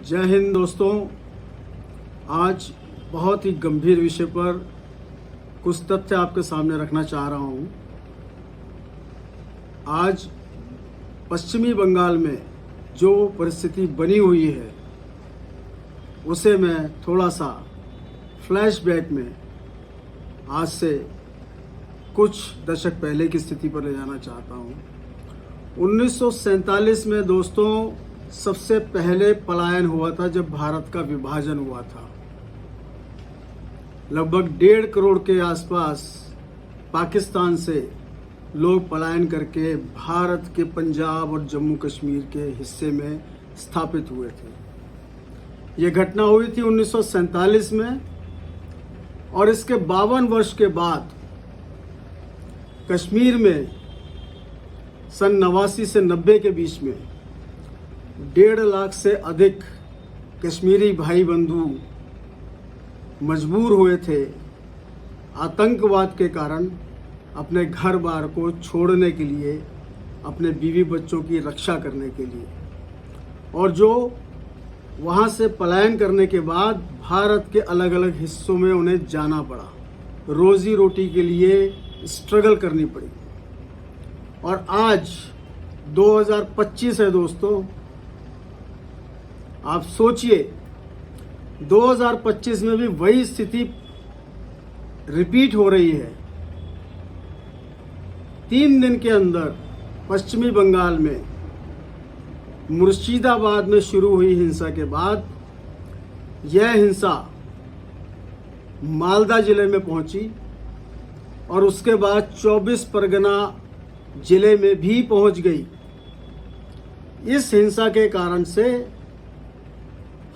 जय हिंद दोस्तों। आज बहुत ही गंभीर विषय पर कुछ तथ्य आपके सामने रखना चाह रहा हूं। आज पश्चिमी बंगाल में जो परिस्थिति बनी हुई है उसे मैं थोड़ा सा फ्लैशबैक में आज से कुछ दशक पहले की स्थिति पर ले जाना चाहता हूं। 1947 में दोस्तों सबसे पहले पलायन हुआ था जब भारत का विभाजन हुआ था। लगभग 1.5 करोड़ के आसपास पाकिस्तान से लोग पलायन करके भारत के पंजाब और जम्मू कश्मीर के हिस्से में स्थापित हुए थे। ये घटना हुई थी 1947 में और इसके 52 वर्ष के बाद कश्मीर में सन 89 से 90 के बीच में 1.5 लाख से अधिक कश्मीरी भाई बंधु मजबूर हुए थे आतंकवाद के कारण अपने घर बार को छोड़ने के लिए, अपने बीवी बच्चों की रक्षा करने के लिए, और जो वहाँ से पलायन करने के बाद भारत के अलग अलग हिस्सों में उन्हें जाना पड़ा, रोजी रोटी के लिए स्ट्रगल करनी पड़ी। और आज 2025 है दोस्तों, आप सोचिए 2025 में भी वही स्थिति रिपीट हो रही है। 3 दिन के अंदर पश्चिमी बंगाल में मुर्शिदाबाद में शुरू हुई हिंसा के बाद यह हिंसा मालदा जिले में पहुंची और उसके बाद 24 परगना जिले में भी पहुंच गई। इस हिंसा के कारण से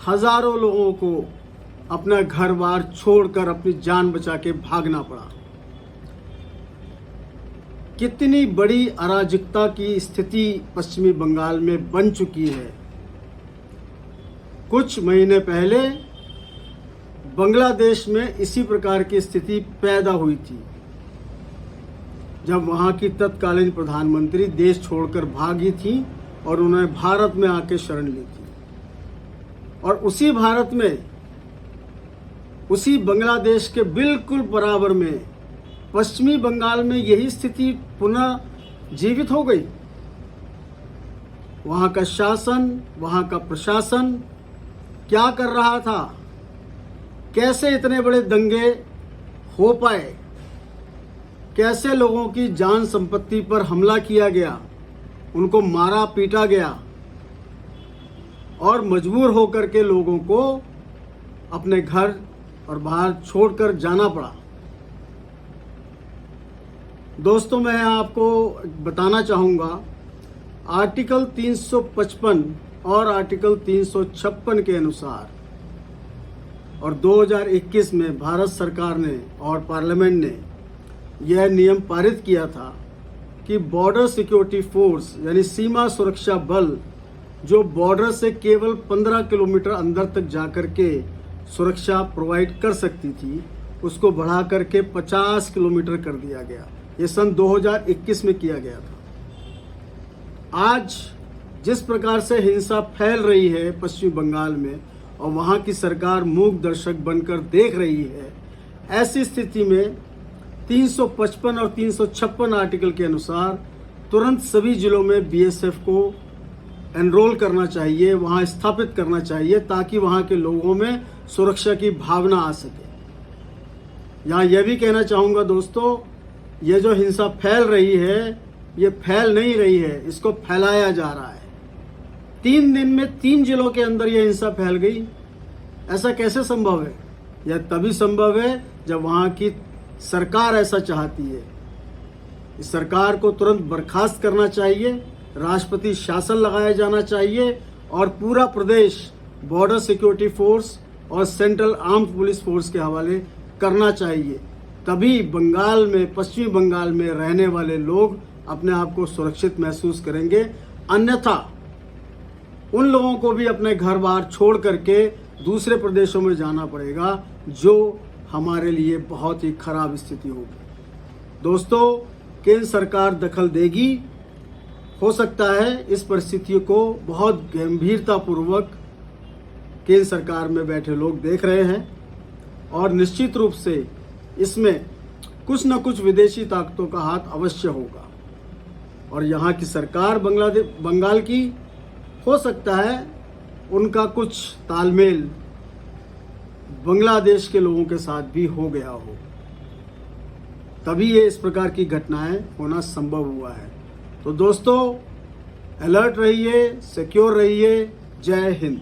हजारों लोगों को अपना घर बार छोड़कर अपनी जान बचा के भागना पड़ा। कितनी बड़ी अराजकता की स्थिति पश्चिमी बंगाल में बन चुकी है। कुछ महीने पहले बांग्लादेश में इसी प्रकार की स्थिति पैदा हुई थी, जब वहां की तत्कालीन प्रधानमंत्री देश छोड़कर भागी थी और उन्होंने भारत में आके शरण ली थी। और उसी भारत में, उसी बांग्लादेश के बिल्कुल बराबर में पश्चिमी बंगाल में यही स्थिति पुनः जीवित हो गई। वहां का शासन, वहां का प्रशासन क्या कर रहा था, कैसे इतने बड़े दंगे हो पाए, कैसे लोगों की जान संपत्ति पर हमला किया गया, उनको मारा पीटा गया और मजबूर होकर के लोगों को अपने घर और बाहर छोड़कर जाना पड़ा। दोस्तों, मैं आपको बताना चाहूँगा, आर्टिकल 355 और आर्टिकल 356 के अनुसार और 2021 में भारत सरकार ने और पार्लियामेंट ने यह नियम पारित किया था कि बॉर्डर सिक्योरिटी फोर्स यानी सीमा सुरक्षा बल जो बॉर्डर से केवल 15 किलोमीटर अंदर तक जाकर के सुरक्षा प्रोवाइड कर सकती थी, उसको बढ़ा करके 50 किलोमीटर कर दिया गया। ये सन 2021 में किया गया था। आज जिस प्रकार से हिंसा फैल रही है पश्चिम बंगाल में और वहाँ की सरकार मूक दर्शक बनकर देख रही है, ऐसी स्थिति में 355 और 356 आर्टिकल के अनुसार तुरंत सभी जिलों में बीएसएफ को एनरोल करना चाहिए, वहाँ स्थापित करना चाहिए, ताकि वहाँ के लोगों में सुरक्षा की भावना आ सके। यहाँ यह भी कहना चाहूँगा दोस्तों, ये जो हिंसा फैल रही है, ये फैल नहीं रही है, इसको फैलाया जा रहा है। 3 दिन में 3 जिलों के अंदर यह हिंसा फैल गई। ऐसा कैसे संभव है? यह तभी संभव है जब वहाँ की सरकार ऐसा चाहती है। इस सरकार को तुरंत बर्खास्त करना चाहिए, राष्ट्रपति शासन लगाया जाना चाहिए और पूरा प्रदेश बॉर्डर सिक्योरिटी फोर्स और सेंट्रल आर्म्ड पुलिस फोर्स के हवाले करना चाहिए। तभी बंगाल में, पश्चिमी बंगाल में रहने वाले लोग अपने आप को सुरक्षित महसूस करेंगे। अन्यथा उन लोगों को भी अपने घर बार छोड़ करके दूसरे प्रदेशों में जाना पड़ेगा, जो हमारे लिए बहुत ही खराब स्थिति होगी। दोस्तों, केंद्र सरकार दखल देगी, हो सकता है इस परिस्थिति को बहुत गंभीरतापूर्वक केंद्र सरकार में बैठे लोग देख रहे हैं और निश्चित रूप से इसमें कुछ न कुछ विदेशी ताकतों का हाथ अवश्य होगा और यहाँ की सरकार बंगाल की हो सकता है उनका कुछ तालमेल बांग्लादेश के लोगों के साथ भी हो गया हो, तभी ये इस प्रकार की घटनाएं होना संभव हुआ है। तो दोस्तों अलर्ट रहिए, सिक्योर रहिए। जय हिंद।